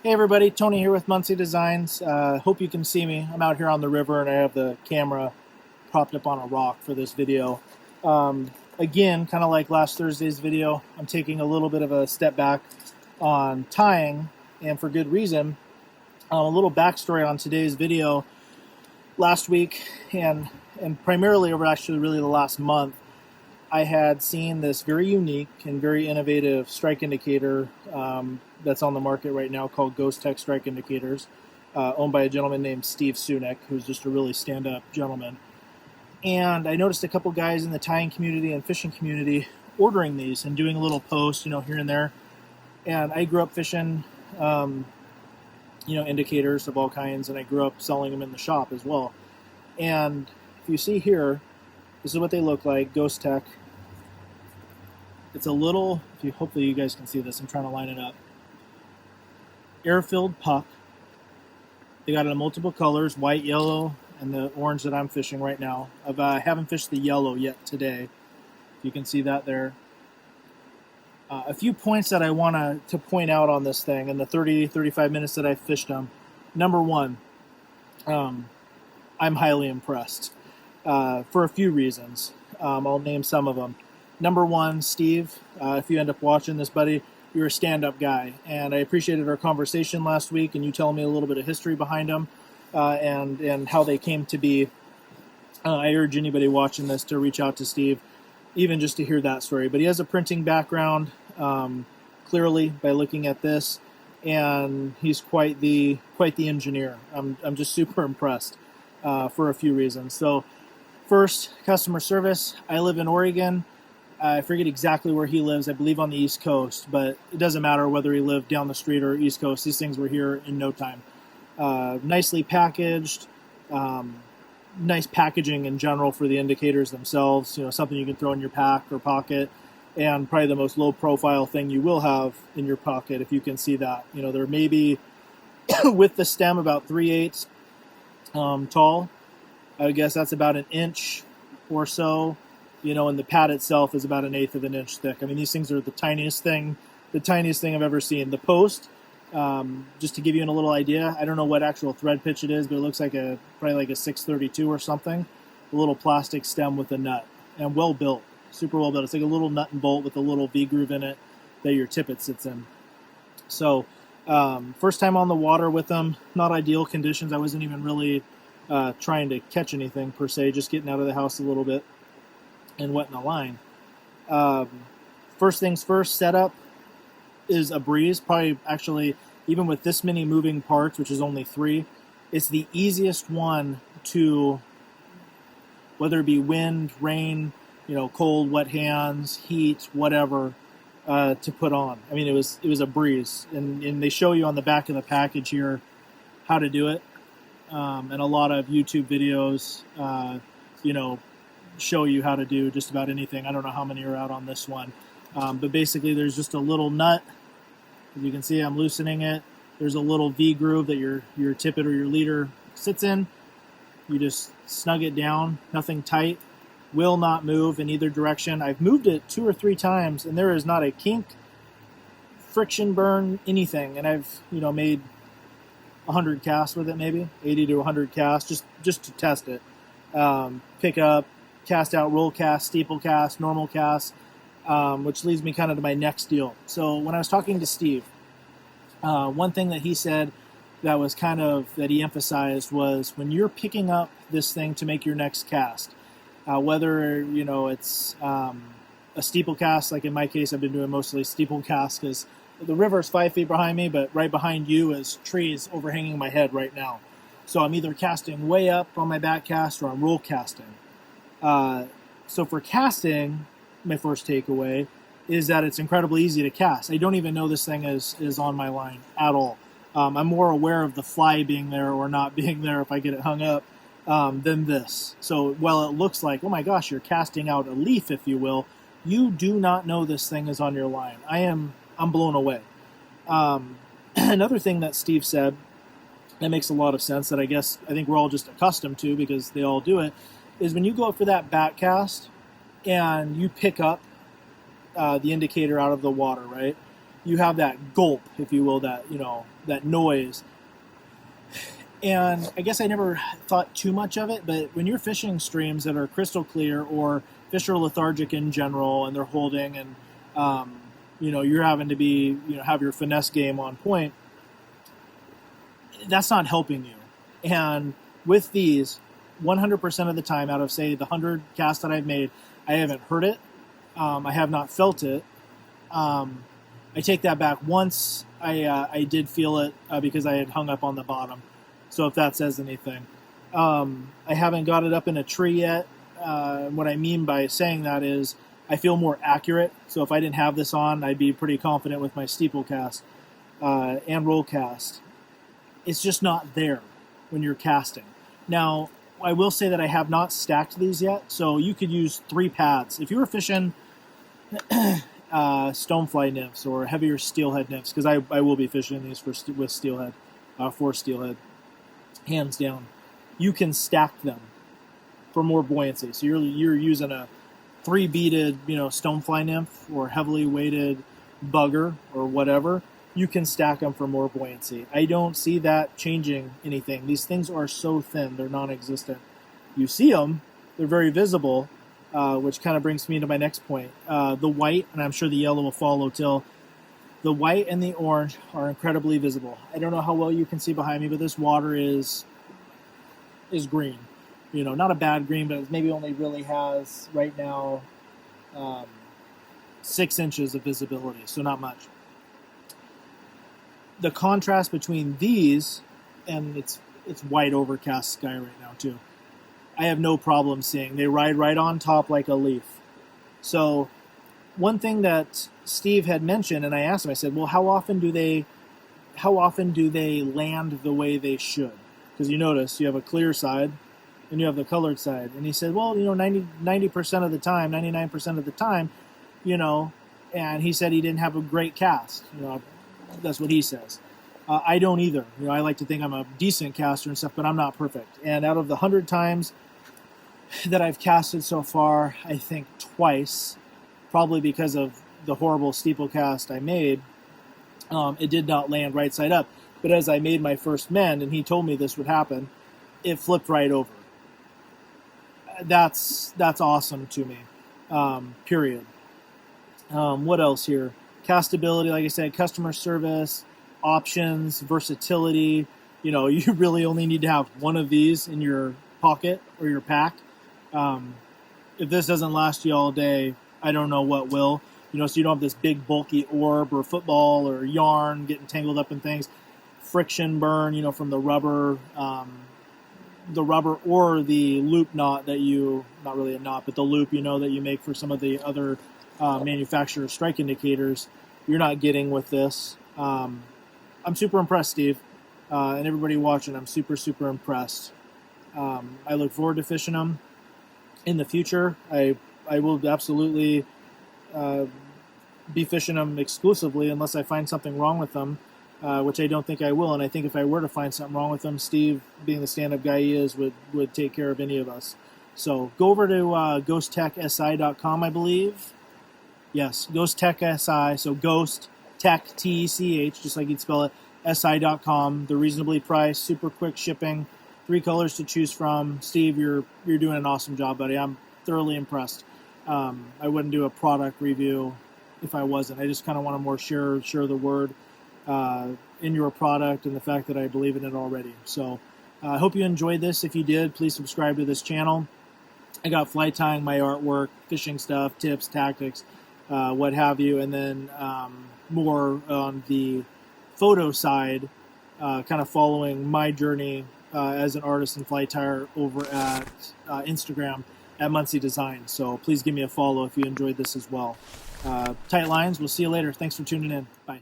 Hey everybody, Tony here with Muncy Designs. Hope you can see me. I'm out here on the river and I have the camera propped up on a rock for this video. Again, kind of like last Thursday's video, I'm taking a little bit of a step back on tying, and for good reason. A little backstory on today's video. Last week, and primarily over actually really the last month, I had seen this very unique and very innovative strike indicator that's on the market right now called Ghostech Strike Indicators, owned by a gentleman named Steve Sunick, who's just a really stand-up gentleman. And I noticed a couple guys in the tying community and fishing community ordering these and doing a little post, here and there. And I grew up fishing, indicators of all kinds, and I grew up selling them in the shop as well. And if you see here, this is what they look like, Ghostech. It's a little, hopefully you guys can see this, I'm trying to line it up. Air-filled puck. They got it in multiple colors, white, yellow, and the orange that I'm fishing right now. I haven't fished the yellow yet today. You can see that there. A few points that I want to point out on this thing in the 30-35 minutes that I fished them. Number one, I'm highly impressed for a few reasons. I'll name some of them. Number one, Steve, if you end up watching this, buddy, you're a stand-up guy, and I appreciated our conversation last week and you telling me a little bit of history behind them and how they came to be. I urge anybody watching this to reach out to Steve, even just to hear that story. But he has a printing background, clearly by looking at this, and he's quite the engineer. I'm just super impressed for a few reasons. So, first, customer service. I live in Oregon. I forget exactly where he lives. I believe on the East Coast, but it doesn't matter whether he lived down the street or East Coast. These things were here in no time. Nicely packaged. Nice packaging in general for the indicators themselves. Something you can throw in your pack or pocket, and probably the most low-profile thing you will have in your pocket, if you can see that. They're maybe with the stem about 3/8 tall. I would guess that's about an inch or so. And the pad itself is about 1/8 of an inch thick. I mean, these things are the tiniest thing I've ever seen. The post, just to give you a little idea, I don't know what actual thread pitch it is, but it looks like probably like a 632 or something. A little plastic stem with a nut, and well built, super well built. It's like a little nut and bolt with a little V groove in it that your tippet sits in. So, first time on the water with them, not ideal conditions. I wasn't even really trying to catch anything per se, just getting out of the house a little bit and wetting the line. First things first, setup is a breeze. Probably actually, even with this many moving parts, which is only 3, it's the easiest one to, whether it be wind, rain, cold, wet hands, heat, whatever, to put on. I mean, it was a breeze, and they show you on the back of the package here how to do it, and a lot of YouTube videos, show you how to do just about anything. I don't know how many are out on this one, but basically there's just a little nut. As you can see, I'm loosening it. There's a little V groove that your tippet or your leader sits in. You just snug it down, nothing tight, will not move in either direction. I've moved it 2 or 3 times and there is not a kink, friction burn, anything. And I've made 100 casts with it, maybe 80 to 100 casts just to test it. Pick up, cast out, roll cast, steeple cast, normal cast, which leads me kind of to my next deal. So when I was talking to Steve, one thing that he said that was that he emphasized was when you're picking up this thing to make your next cast, whether, it's a steeple cast, like in my case, I've been doing mostly steeple casts because the river is 5 feet behind me, but right behind you is trees overhanging my head right now. So I'm either casting way up on my back cast or I'm roll casting. So for casting, my first takeaway is that it's incredibly easy to cast. I don't even know this thing is on my line at all. I'm more aware of the fly being there or not being there if I get it hung up than this. So while it looks like, oh my gosh, you're casting out a leaf, if you will, you do not know this thing is on your line. I'm blown away. Another thing that Steve said that makes a lot of sense that I think we're all just accustomed to because they all do it, is when you go up for that back cast and you pick up the indicator out of the water, right? you have that gulp, if you will, that, you know, that noise. And I guess I never thought too much of it, but when you're fishing streams that are crystal clear, or fish are lethargic in general and they're holding, and you know, you're having to be, you know, have your finesse game on point, that's not helping you. And with these, 100% of the time, out of say the 100 casts that I've made, I haven't heard it. I have not felt it. I take that back. Once I did feel it because I had hung up on the bottom. So if that says anything. I haven't got it up in a tree yet. What I mean by saying that is I feel more accurate. So if I didn't have this on, I'd be pretty confident with my steeple cast and roll cast. It's just not there when you're casting. Now, I will say that I have not stacked these yet, so you could use 3 pads. If you were fishing stonefly nymphs or heavier steelhead nymphs, because I will be fishing these with steelhead, for steelhead, hands down, you can stack them for more buoyancy. So you're using a 3-beaded, you know, stonefly nymph or heavily weighted bugger or whatever. You can stack them for more buoyancy. I don't see that changing anything. These things are so thin, they're non-existent. You see them, they're very visible, which kind of brings me to my next point. The white, and I'm sure the yellow will follow till, the white and the orange are incredibly visible. I don't know how well you can see behind me, but this water is green. You know, not a bad green, but it maybe only really has, right now, 6 inches of visibility, so not much. The contrast between these, and it's white overcast sky right now too, I have no problem seeing. They ride right on top like a leaf. So one thing that Steve had mentioned, and I asked him, I said, well, how often do they land the way they should? Because you notice you have a clear side and you have the colored side. And he said, well, you know, 90% of the time, 99% of the time, you know, and he said he didn't have a great cast. You know, that's what he says. I don't either. You know, I like to think I'm a decent caster and stuff, but I'm not perfect. And out of the 100 times that I've casted so far, I think twice, probably because of the horrible steeple cast I made, it did not land right side up. But as I made my first mend, and he told me this would happen, it flipped right over. That's awesome to me. Period. What else here? Castability, like I said, customer service, options, versatility. You know, you really only need to have one of these in your pocket or your pack. If this doesn't last you all day, I don't know what will. You know, so you don't have this big bulky orb or football or yarn getting tangled up in things. Friction burn, you know, from the rubber or the loop knot that you, not really a knot, but the loop, you know, that you make for some of the other manufacturer strike indicators, you're not getting with this. I'm super impressed, Steve, and everybody watching. I'm super impressed. I look forward to fishing them in the future. I will absolutely be fishing them exclusively unless I find something wrong with them, which I don't think I will. And I think if I were to find something wrong with them, Steve, being the stand-up guy he is, would take care of any of us. So go over to ghosttechsi.com, I believe. Yes, Ghostech SI, so Ghost Tech, T-E-C-H, just like you'd spell it, SI.com. They're reasonably priced, super quick shipping, 3 colors to choose from. Steve, you're doing an awesome job, buddy. I'm thoroughly impressed. I wouldn't do a product review if I wasn't. I just kind of want to more share the word in your product and the fact that I believe in it already. So I hope you enjoyed this. If you did, please subscribe to this channel. I got fly tying, my artwork, fishing stuff, tips, tactics, what have you, and then more on the photo side, kind of following my journey as an artist and fly tyer over at Instagram at Muncy Design. So please give me a follow if you enjoyed this as well. Tight lines. We'll see you later. Thanks for tuning in. Bye.